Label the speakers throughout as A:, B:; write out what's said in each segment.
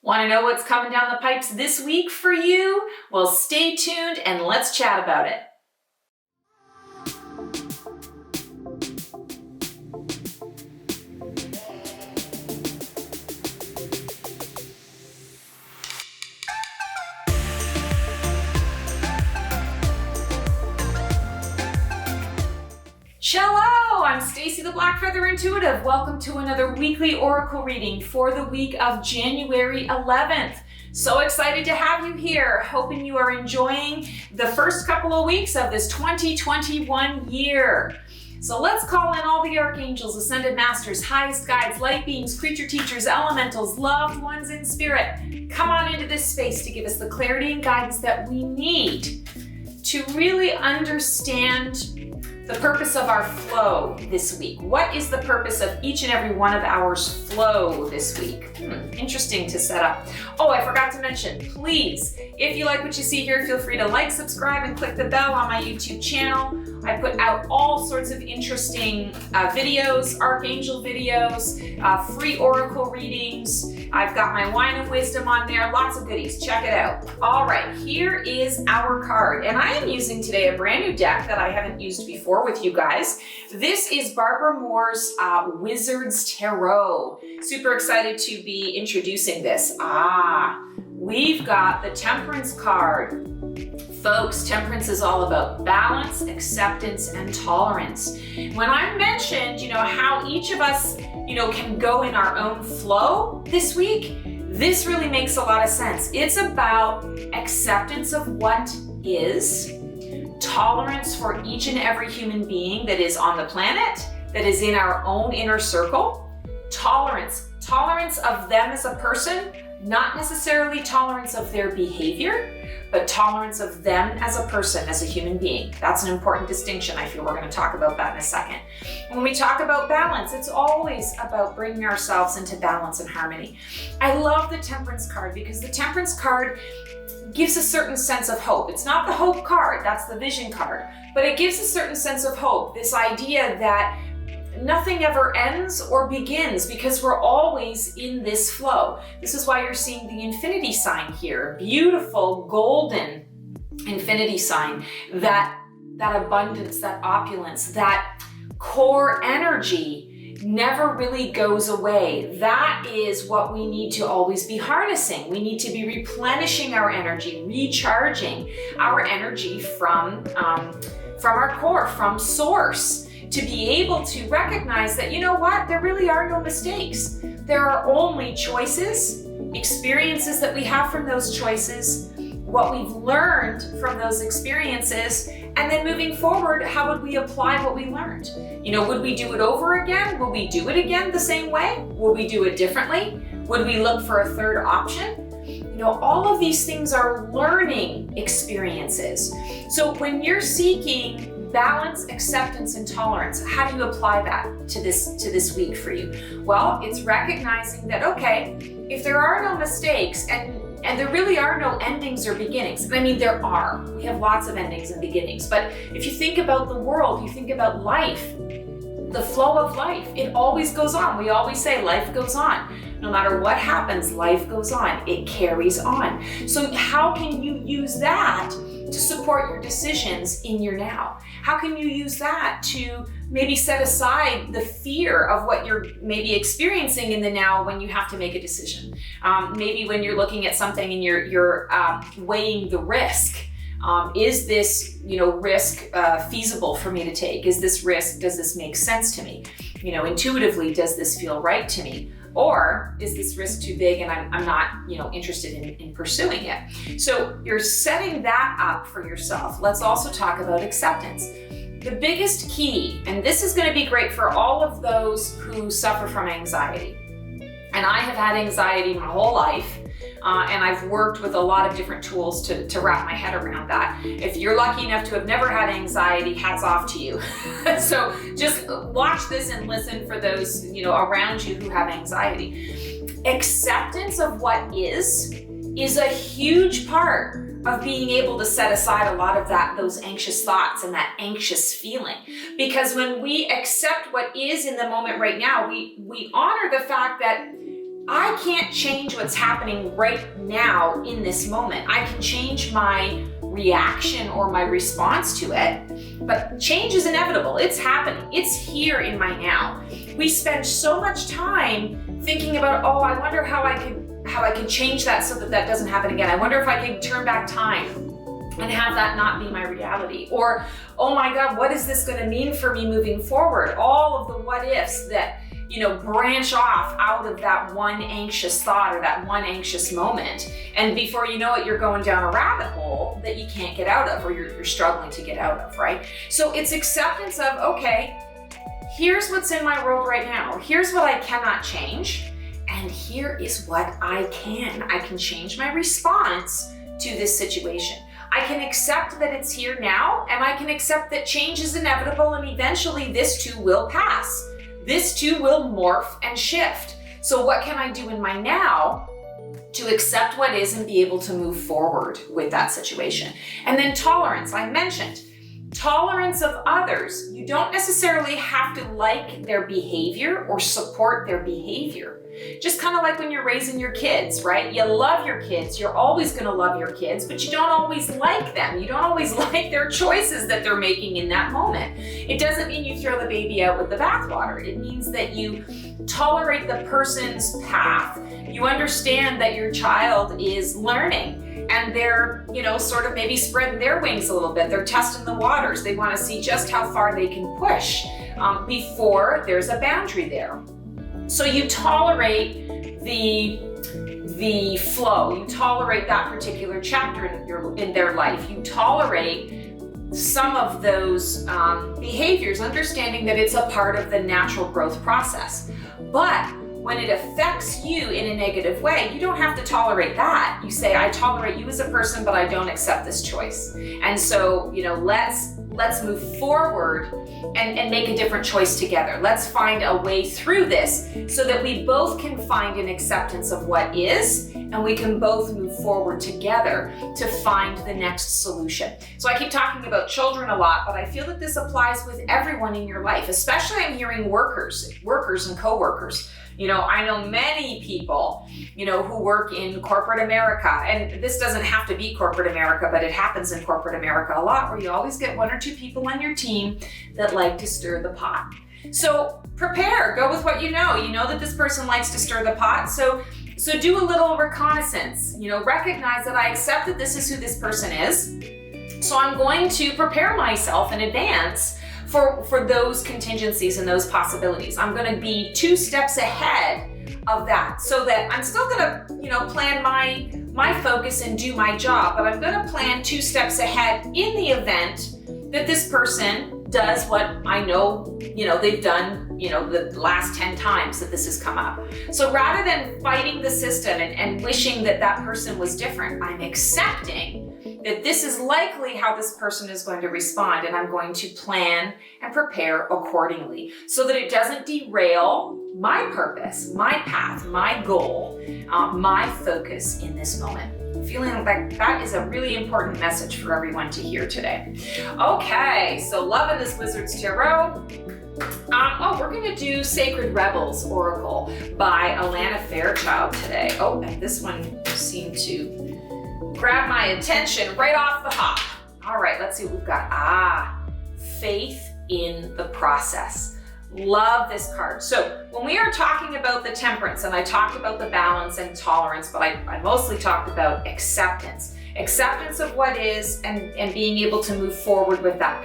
A: Want to know what's coming down the pipes this week for you? Well, stay tuned and let's chat about it. Hello, I'm Stacy the Black Feather Intuitive. Welcome to another weekly oracle reading for the week of January 11th. So excited to have you here. Hoping you are enjoying the first couple of weeks of this 2021 year. So let's call in all the archangels, ascended masters, highest guides, light beings, creature teachers, elementals, loved ones in spirit. Come on into this space to give us the clarity and guidance that we need to really understand the purpose of our flow this week. What is the purpose of each and every one of ours flow this week? Interesting to set up. Oh, I forgot to mention, please, if you like what you see here, feel free to like, subscribe, and click the bell on my YouTube channel. I put out all sorts of interesting videos, archangel videos, free oracle readings. I've got my wine of wisdom on there, lots of goodies. Check it out. All right, here is our card. And I am using today a brand new deck that I haven't used before with you guys. This is Barbara Moore's Wizard's Tarot. Super excited to be introducing this. We've got the Temperance card. Folks, temperance is all about balance, acceptance, and tolerance. When I mentioned, how each of us, can go in our own flow this week, this really makes a lot of sense. It's about acceptance of what is, tolerance for each and every human being that is on the planet, that is in our own inner circle, tolerance of them as a person, not necessarily tolerance of their behavior, but tolerance of them as a person, as a human being. That's an important distinction. I feel we're going to talk about that in a second. When we talk about balance, it's always about bringing ourselves into balance and harmony. I love the Temperance card because the Temperance card gives a certain sense of hope. It's not the hope card, that's the vision card, but it gives a certain sense of hope. This idea that nothing ever ends or begins because we're always in this flow. This is why you're seeing the infinity sign here, beautiful golden infinity sign, that abundance, that opulence, that core energy never really goes away. That is what we need to always be harnessing. We need to be replenishing our energy, recharging our energy from our core, from source, to be able to recognize that, there really are no mistakes. There are only choices, experiences that we have from those choices, what we've learned from those experiences, and then moving forward, how would we apply what we learned? Would we do it over again? Will we do it again the same way? Will we do it differently? Would we look for a third option? All of these things are learning experiences. So when you're seeking balance, acceptance, and tolerance, how do you apply that to this week for you? Well, it's recognizing that, okay, if there are no mistakes and there really are no endings or beginnings. I mean, there are. We have lots of endings and beginnings. But if you think about the world, you think about life, the flow of life, it always goes on. We always say life goes on. No matter what happens, life goes on. It carries on. So how can you use that to support your decisions in your now? How can you use that to maybe set aside the fear of what you're maybe experiencing in the now when you have to make a decision? Maybe when you're looking at something and you're weighing the risk. Is this, risk feasible for me to take? Is this risk, does this make sense to me? Intuitively, does this feel right to me? Or is this risk too big and I'm not, interested in pursuing it? So you're setting that up for yourself. Let's also talk about acceptance. The biggest key, and this is going to be great for all of those who suffer from anxiety. And I have had anxiety my whole life. And I've worked with a lot of different tools to wrap my head around that. If you're lucky enough to have never had anxiety, hats off to you. So just watch this and listen for those, around you who have anxiety. Acceptance of what is a huge part of being able to set aside a lot of those anxious thoughts and that anxious feeling. Because when we accept what is in the moment right now, we honor the fact that I can't change what's happening right now in this moment. I can change my reaction or my response to it, but change is inevitable. It's happening. It's here in my now. We spend so much time thinking about, oh, I wonder how I could change that so that that doesn't happen again. I wonder if I could turn back time and have that not be my reality. Or, oh my God, what is this going to mean for me moving forward? All of the what ifs that, branch off out of that one anxious thought or that one anxious moment. And before you know it, you're going down a rabbit hole that you can't get out of, or you're struggling to get out of, right? So it's acceptance of, okay, here's what's in my world right now. Here's what I cannot change. And here is what I can. I can change my response to this situation. I can accept that it's here now, and I can accept that change is inevitable, and eventually this too will pass. This too will morph and shift. So what can I do in my now to accept what is and be able to move forward with that situation? And then tolerance, I mentioned. Tolerance of others. You don't necessarily have to like their behavior or support their behavior. Just kind of like when you're raising your kids, right? You love your kids. You're always going to love your kids, but you don't always like them. You don't always like their choices that they're making in that moment. It doesn't mean you throw the baby out with the bathwater. It means that you tolerate the person's path. You understand that your child is learning and they're, sort of maybe spreading their wings a little bit. They're testing the waters. They want to see just how far they can push before there's a boundary there. So you tolerate the flow. You tolerate that particular chapter in their life. You tolerate some of those behaviors, understanding that it's a part of the natural growth process. But when it affects you in a negative way, you don't have to tolerate that. You say, I tolerate you as a person, but I don't accept this choice. And so, let's move forward and make a different choice together. Let's find a way through this so that we both can find an acceptance of what is, and we can both move forward together to find the next solution. So I keep talking about children a lot, but I feel that this applies with everyone in your life, especially I'm hearing workers and coworkers. I know many people, who work in corporate America, and this doesn't have to be corporate America, but it happens in corporate America a lot, where you always get one or two people on your team that like to stir the pot. So prepare, go with what you know. You know that this person likes to stir the pot, so do a little reconnaissance. Recognize that I accept that this is who this person is. So I'm going to prepare myself in advance for those contingencies and those possibilities. I'm going to be 2 steps ahead of that, so that I'm still going to, plan my focus and do my job, but I'm going to plan 2 steps ahead in the event that this person does what I know, they've done, the last 10 times that this has come up. So rather than fighting the system and wishing that that person was different, I'm accepting that this is likely how this person is going to respond, and I'm going to plan and prepare accordingly so that it doesn't derail my purpose, my path, my goal, my focus in this moment. Feeling like that is a really important message for everyone to hear today. Okay, so loving this Wizard's Tarot. We're going to do Sacred Rebels Oracle by Alana Fairchild today. Oh, and this one seemed to grab my attention right off the hop. All right, let's see what we've got. Faith in the process. Love this card. So when we are talking about the temperance, and I talked about the balance and tolerance, but I mostly talked about acceptance. Acceptance of what is and being able to move forward with that.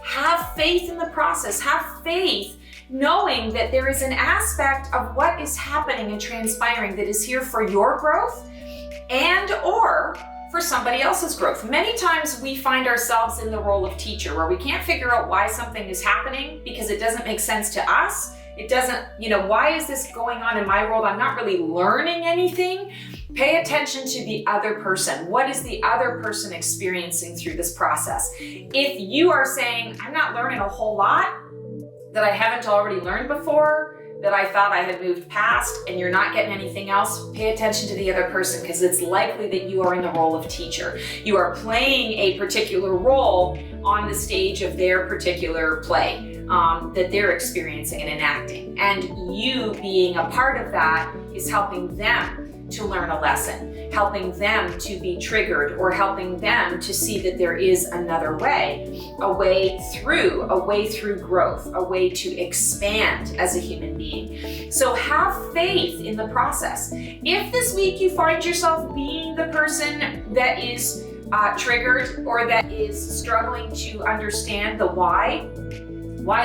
A: Have faith in the process. Have faith knowing that there is an aspect of what is happening and transpiring that is here for your growth and or for somebody else's growth. Many times we find ourselves in the role of teacher, where we can't figure out why something is happening because it doesn't make sense to us. It doesn't, why is this going on in my world? I'm not really learning anything. Pay attention to the other person. What is the other person experiencing through this process? If you are saying, I'm not learning a whole lot that I haven't already learned before, that I thought I had moved past, and you're not getting anything else, pay attention to the other person, because it's likely that you are in the role of teacher. You are playing a particular role on the stage of their particular play that they're experiencing and enacting. And you being a part of that is helping them to learn a lesson, helping them to be triggered, or helping them to see that there is another way, a way through growth, a way to expand as a human being. So have faith in the process. If this week you find yourself being the person that is triggered or that is struggling to understand the why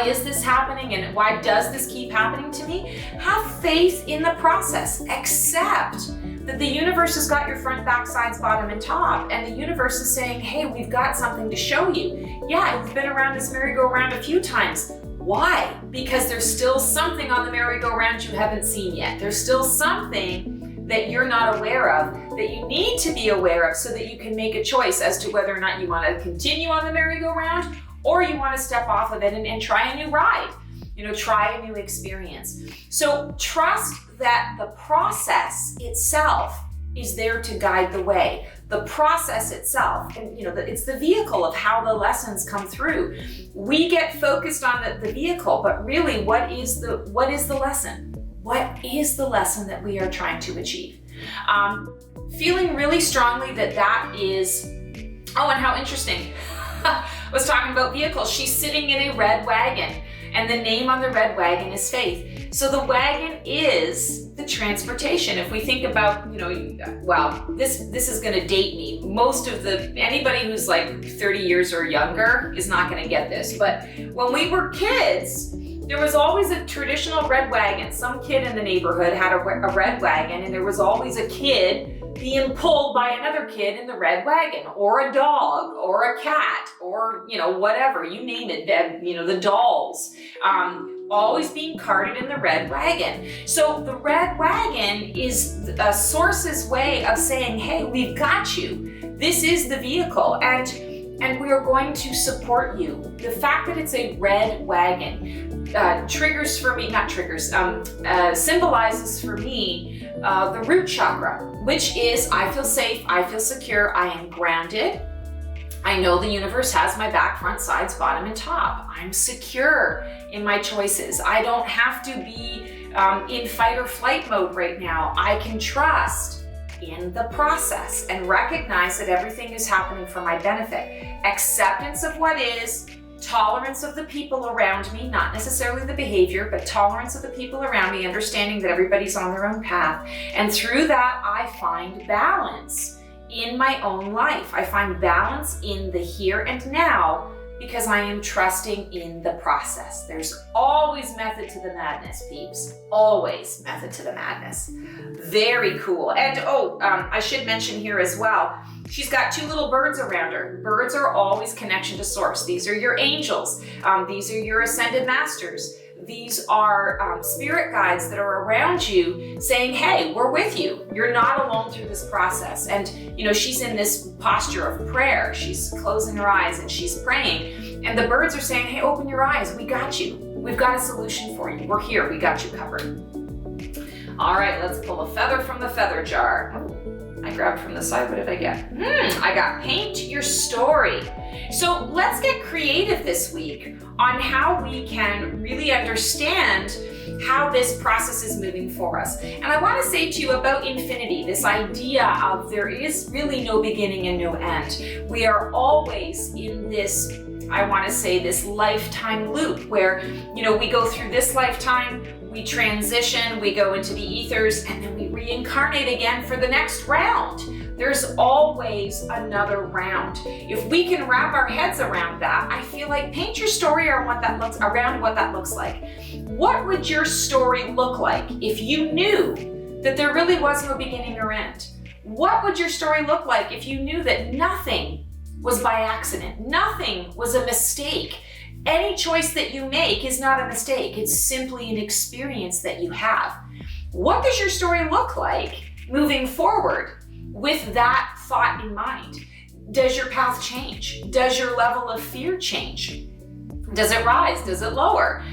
A: is this happening and why does this keep happening to me? Have faith in the process. Accept that the universe has got your front, back, sides, bottom, and top, and the universe is saying, hey, we've got something to show you. Yeah, you've been around this merry-go-round a few times. Why? Because there's still something on the merry-go-round you haven't seen yet. There's still something that you're not aware of, that you need to be aware of so that you can make a choice as to whether or not you want to continue on the merry-go-round or you want to step off of it and try a new ride, try a new experience. So trust that the process itself is there to guide the way. The process itself, and it's the vehicle of how the lessons come through. We get focused on the vehicle, but really, what is the lesson? What is the lesson that we are trying to achieve? Feeling really strongly that is, and how interesting. I was talking about vehicles. She's sitting in a red wagon, and the name on the red wagon is Faith. So the wagon is the transportation. If we think about, this is going to date me. Anybody who's like 30 years or younger is not going to get this. But when we were kids, there was always a traditional red wagon. Some kid in the neighborhood had a red wagon, and there was always a kid being pulled by another kid in the red wagon, or a dog, or a cat, or whatever, you name it, the dolls, always being carted in the red wagon. So the red wagon is a source's way of saying, hey, we've got you. This is the vehicle, and we are going to support you. The fact that it's a red wagon symbolizes for me the root chakra, which is I feel safe, I feel secure, I am grounded. I know the universe has my back, front, sides, bottom, and top. I'm secure in my choices. I don't have to be in fight or flight mode right now. I can trust in the process and recognize that everything is happening for my benefit. Acceptance of what is, tolerance of the people around me, not necessarily the behavior, but tolerance of the people around me, understanding that everybody's on their own path. And through that, I find balance in my own life. I find balance in the here and now because I am trusting in the process. There's always method to the madness, peeps. Always method to the madness. Very cool. And I should mention here as well, she's got two little birds around her. Birds are always connection to source. These are your angels. These are your ascended masters. These are spirit guides that are around you saying, hey, we're with you. You're not alone through this process. And, she's in this posture of prayer. She's closing her eyes and she's praying. And the birds are saying, hey, open your eyes. We got you. We've got a solution for you. We're here. We got you covered. All right, let's pull a feather from the feather jar. I grabbed from the side. What did I get? I got paint your story. So let's get creative this week on how we can really understand how this process is moving for us. And I want to say to you about infinity, this idea of there is really no beginning and no end. We are always in this, I want to say, this lifetime loop where, we go through this lifetime, we transition, we go into the ethers, and then we reincarnate again for the next round. There's always another round. If we can wrap our heads around that, I feel like paint your story around what that looks like. What would your story look like if you knew that there really was no beginning or end? What would your story look like if you knew that nothing was by accident? Nothing was a mistake. Any choice that you make is not a mistake. It's simply an experience that you have. What does your story look like moving forward with that thought in mind? Does your path change? Does your level of fear change? Does it rise? Does it lower?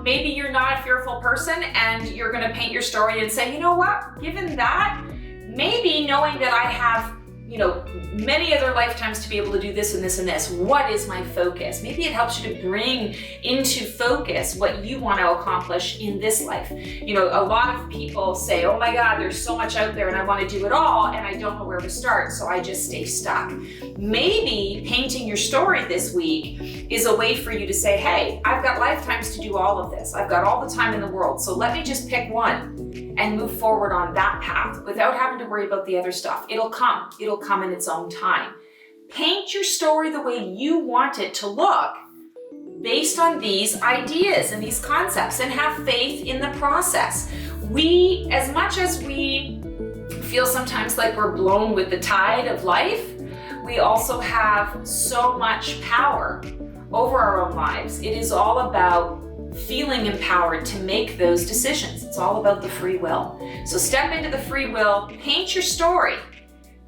A: Maybe you're not a fearful person and you're going to paint your story and say, you know what, given that, maybe knowing that I have many other lifetimes to be able to do this and this and this. What is my focus? Maybe it helps you to bring into focus what you want to accomplish in this life. A lot of people say, oh my God, there's so much out there and I want to do it all and I don't know where to start, so I just stay stuck. Maybe painting your story this week is a way for you to say, hey, I've got lifetimes to do all of this. I've got all the time in the world, so let me just pick one and move forward on that path without having to worry about the other stuff. It'll come in its own time. Paint your story the way you want it to look based on these ideas and these concepts, and have faith in the process. As much as we feel sometimes like we're blown with the tide of life, we also have so much power over our own lives. It is all about feeling empowered to make those decisions. It's all about the free will. So step into the free will, paint your story.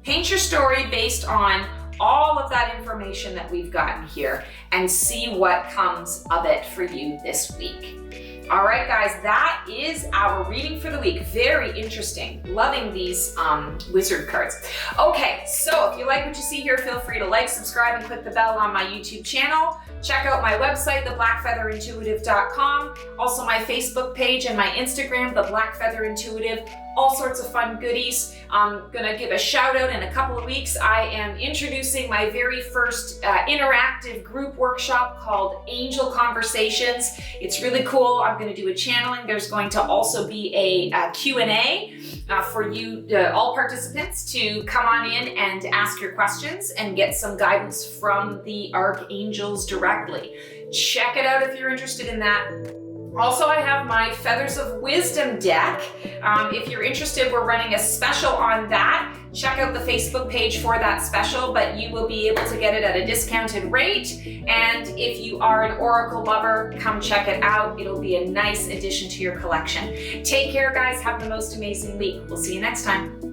A: Paint your story based on all of that information that we've gotten here, and see what comes of it for you this week. All right, guys, that is our reading for the week. Very interesting. Loving these wizard cards. Okay, so if you like what you see here, feel free to like, subscribe, and click the bell on my YouTube channel. Check out my website, theblackfeatherintuitive.com. Also my Facebook page and my Instagram, The Black Feather Intuitive. All sorts of fun goodies. I'm gonna give a shout out in a couple of weeks. I am introducing my very first interactive group workshop called Angel Conversations. It's really cool. I'm gonna do a channeling. There's going to also be a Q&A for you, all participants, to come on in and ask your questions and get some guidance from the archangels directly. Check it out if you're interested in that. Also, I have my Feathers of Wisdom deck. If you're interested, we're running a special on that. Check out the Facebook page for that special, but you will be able to get it at a discounted rate. And if you are an Oracle lover, come check it out. It'll be a nice addition to your collection. Take care, guys. Have the most amazing week. We'll see you next time.